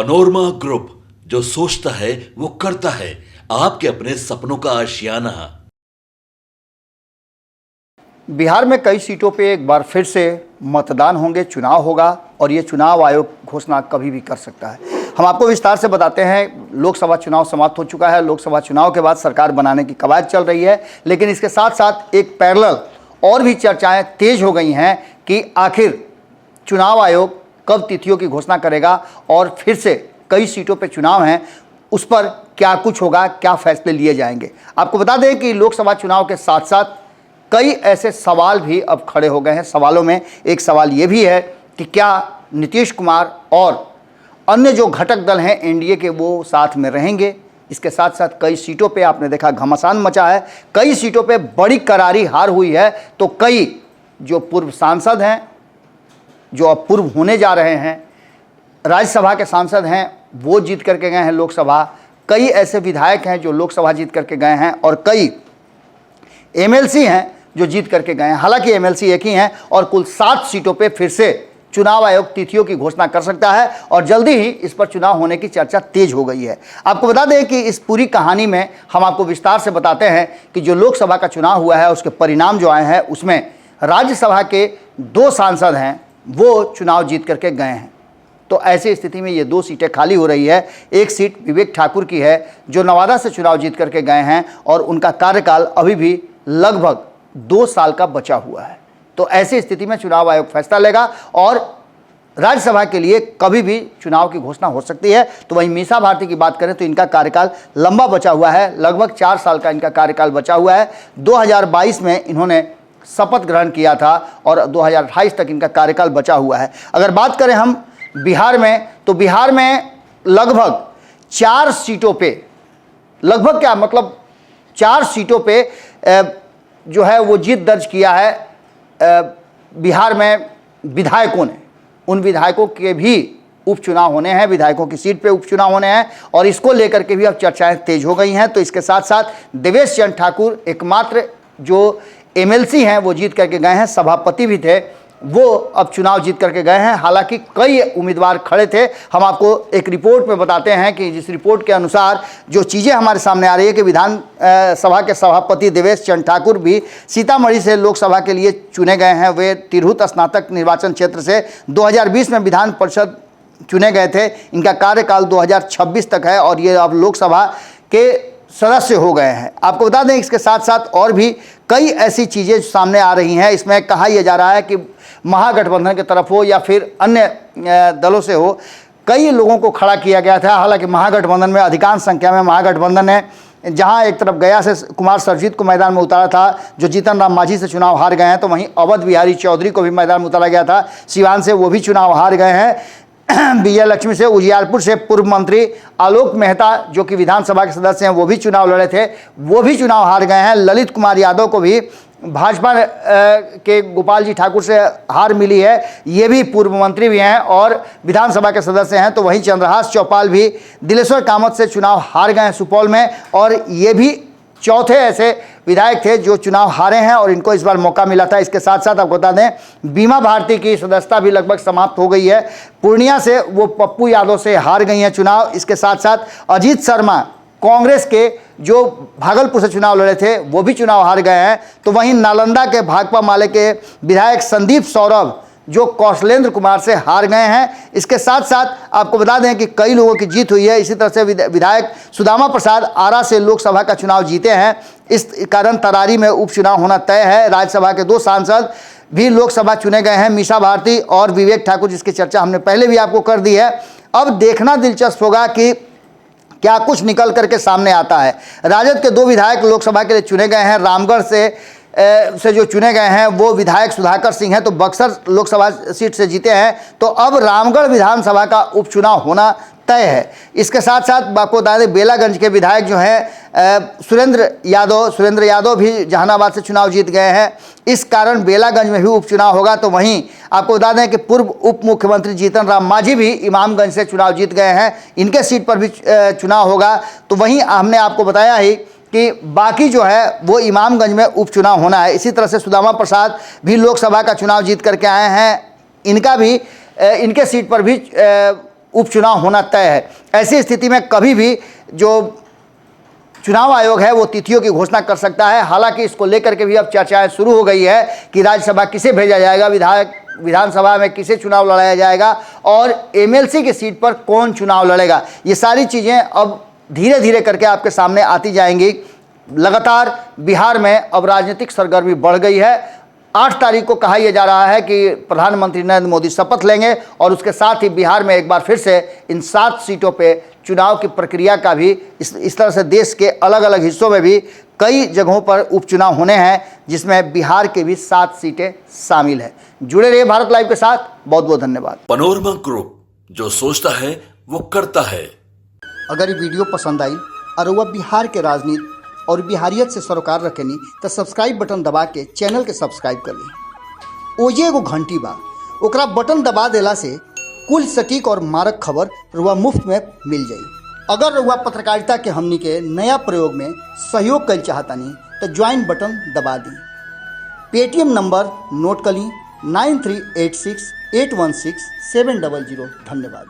Panorama group, जो सोचता है वो करता है। आपके अपने सपनों का आशियाना। बिहार में कई सीटों पे एक बार फिर से मतदान होंगे, चुनाव होगा और ये चुनाव आयोग घोषणा कभी भी कर सकता है। हम आपको विस्तार से बताते हैं। लोकसभा चुनाव समाप्त हो चुका है। लोकसभा चुनाव के बाद सरकार बनाने की कवायद चल रही है, लेकिन इसके साथ साथ एक पैरेलल और भी चर्चाएं तेज हो गई हैं कि आखिर चुनाव आयोग कब तिथियों की घोषणा करेगा और फिर से कई सीटों पर चुनाव हैं, उस पर क्या कुछ होगा, क्या फैसले लिए जाएंगे। आपको बता दें कि लोकसभा चुनाव के साथ साथ कई ऐसे सवाल भी अब खड़े हो गए हैं। सवालों में एक सवाल ये भी है कि क्या नीतीश कुमार और अन्य जो घटक दल हैं एनडीए के, वो साथ में रहेंगे। इसके साथ साथ कई सीटों पे आपने देखा घमासान मचा है, कई सीटों पे बड़ी करारी हार हुई है। तो कई जो पूर्व सांसद हैं, जो अब पूर्व होने जा रहे हैं, राज्यसभा के सांसद हैं, वो जीत करके गए हैं लोकसभा। कई ऐसे विधायक हैं जो लोकसभा जीत करके गए हैं और कई एमएलसी हैं जो जीत करके गए हैं। हालांकि एमएलसी एक ही हैं और कुल 7 सीटों पे फिर से चुनाव आयोग तिथियों की घोषणा कर सकता है और जल्दी ही इस पर चुनाव होने की चर्चा तेज हो गई है। आपको बता दें कि इस पूरी कहानी में हम आपको विस्तार से बताते हैं कि जो लोकसभा का चुनाव हुआ है उसके परिणाम जो आए हैं, उसमें राज्यसभा के 2 सांसद हैं वो चुनाव जीत करके गए हैं। तो ऐसी स्थिति में ये 2 सीटें खाली हो रही है। एक सीट विवेक ठाकुर की है जो नवादा से चुनाव जीत करके गए हैं और उनका कार्यकाल अभी भी लगभग 2 साल का बचा हुआ है। तो ऐसी स्थिति में चुनाव आयोग फैसला लेगा और राज्यसभा के लिए कभी भी चुनाव की घोषणा हो सकती है। तो वहीं मीसा भारती की बात करें तो इनका कार्यकाल लंबा बचा हुआ है, लगभग 4 साल का इनका कार्यकाल बचा हुआ है। 2022 में इन्होंने शपथ ग्रहण किया था और 2028 तक इनका कार्यकाल बचा हुआ है। अगर बात करें हम बिहार में, तो बिहार में लगभग 4 सीटों पे, लगभग क्या मतलब 4 सीटों पे जो है वो जीत दर्ज किया है बिहार में विधायकों ने। उन विधायकों के भी उपचुनाव होने हैं, विधायकों की सीट पे उपचुनाव होने हैं और इसको लेकर के भी अब चर्चाएं तेज हो गई हैं। तो इसके साथ साथ देवेश चंद्र ठाकुर एकमात्र जो एमएलसी हैं वो जीत करके गए हैं, सभापति भी थे, वो अब चुनाव जीत करके गए हैं। हालांकि कई उम्मीदवार खड़े थे। हम आपको एक रिपोर्ट में बताते हैं कि जिस रिपोर्ट के अनुसार जो चीज़ें हमारे सामने आ रही है कि विधान सभा के सभापति देवेश चंद्र ठाकुर भी सीतामढ़ी से लोकसभा के लिए चुने गए हैं। वे तिरहुत स्नातक निर्वाचन क्षेत्र से 2020 में विधान परिषद चुने गए थे। इनका कार्यकाल 2026 तक है और ये अब लोकसभा के सदस्य हो गए हैं। आपको बता दें इसके साथ साथ और भी कई ऐसी चीज़ें सामने आ रही हैं। इसमें कहा यह जा रहा है कि महागठबंधन की तरफ हो या फिर अन्य दलों से हो, कई लोगों को खड़ा किया गया था। हालांकि महागठबंधन में अधिकांश संख्या में महागठबंधन है। जहां एक तरफ गया से कुमार सर्वजीत को मैदान में उतारा था जो जीतन राम मांझी से चुनाव हार गए हैं, तो वहीं अवध बिहारी चौधरी को भी मैदान में उतारा गया था सिवान से, वो भी चुनाव हार गए हैं। विजय लक्ष्मी से उजियारपुर से पूर्व मंत्री आलोक मेहता जो कि विधानसभा के सदस्य हैं वो भी चुनाव लड़े थे, वो भी चुनाव हार गए हैं। ललित कुमार यादव को भी भाजपा के गोपाल जी ठाकुर से हार मिली है, ये भी पूर्व मंत्री भी हैं और विधानसभा के सदस्य हैं। तो वहीं चंद्रहास चौपाल भी दिलेश्वर कामत से चुनाव हार गए हैं सुपौल में और ये भी चौथे ऐसे विधायक थे जो चुनाव हारे हैं और इनको इस बार मौका मिला था। इसके साथ साथ आपको बता दें बीमा भारती की सदस्यता भी लगभग समाप्त हो गई है। पूर्णिया से वो पप्पू यादव से हार गई हैं चुनाव। इसके साथ साथ अजीत शर्मा कांग्रेस के जो भागलपुर से चुनाव लड़े थे वो भी चुनाव हार गए हैं। तो वहीं नालंदा के भाकपा माले के विधायक संदीप सौरभ जो कौशलेंद्र कुमार से हार गए हैं। इसके साथ साथ आपको बता दें कि कई लोगों की जीत हुई है। इसी तरह से विधायक सुदामा प्रसाद आरा से लोकसभा का चुनाव जीते हैं। इस कारण तरारी में उपचुनाव होना तय है। राज्यसभा के 2 सांसद भी लोकसभा चुने गए हैं, मीसा भारती और विवेक ठाकुर, जिसकी चर्चा हमने पहले भी आपको कर दी है। अब देखना दिलचस्प होगा कि क्या कुछ निकल करके सामने आता है। राजद के 2 विधायक लोकसभा के लिए चुने गए हैं। रामगढ़ से जो चुने गए हैं वो विधायक सुधाकर सिंह हैं, तो बक्सर लोकसभा सीट से जीते हैं। तो अब रामगढ़ विधानसभा का उपचुनाव होना तय है। इसके साथ साथ आपको बता दें बेलागंज के विधायक जो हैं सुरेंद्र यादव भी जहानाबाद से चुनाव जीत गए हैं। इस कारण बेलागंज में भी उपचुनाव होगा। तो वहीं आपको बता दें कि पूर्व उप मुख्यमंत्री जीतन राम मांझी भी इमामगंज से चुनाव जीत गए हैं, इनके सीट पर भी चुनाव होगा। तो वहीं हमने आपको बताया ही कि बाकी जो है वो इमामगंज में उपचुनाव होना है। इसी तरह से सुदामा प्रसाद भी लोकसभा का चुनाव जीत करके आए हैं, इनका भी इनके सीट पर भी उपचुनाव होना तय है। ऐसी स्थिति में कभी भी जो चुनाव आयोग है वो तिथियों की घोषणा कर सकता है। हालांकि इसको लेकर के भी अब चर्चाएं शुरू हो गई है कि राज्यसभा किसे भेजा जाएगा, विधानसभा में किसे चुनाव लड़ाया जाएगा और एमएलसी की सीट पर कौन चुनाव लड़ेगा। ये सारी चीज़ें अब धीरे धीरे करके आपके सामने आती जाएंगी। लगातार बिहार में अब राजनीतिक सरगर्मी बढ़ गई है। 8 तारीख को कहा यह जा रहा है कि प्रधानमंत्री नरेंद्र मोदी शपथ लेंगे और उसके साथ ही बिहार में एक बार फिर से इन 7 सीटों पे चुनाव की प्रक्रिया का भी इस तरह से देश के अलग अलग हिस्सों में भी कई जगहों पर उपचुनाव होने हैं, जिसमें बिहार के भी 7 सीटें शामिल हैं। जुड़े रहिए भारत लाइव के साथ। बहुत बहुत धन्यवाद। पनोरमा ग्रुप, जो सोचता है वो करता है। अगर ये वीडियो पसंद आई और वह बिहार के राजनीति और बिहारियत से सरोकार रखेनी तो सब्सक्राइब बटन दबा के चैनल के सब्सक्राइब कर ली। ओजे एगो घंटी बा, ओकरा बटन दबा देला से कुल सटीक और मारक खबर रुआ मुफ्त में मिल जाई। अगर रुआ पत्रकारिता के हमनी के नया प्रयोग में सहयोग कर चाहतानी तो ज्वाइन बटन दबा दी। पेटीएम नंबर नोट कर ली 9386816700। धन्यवाद।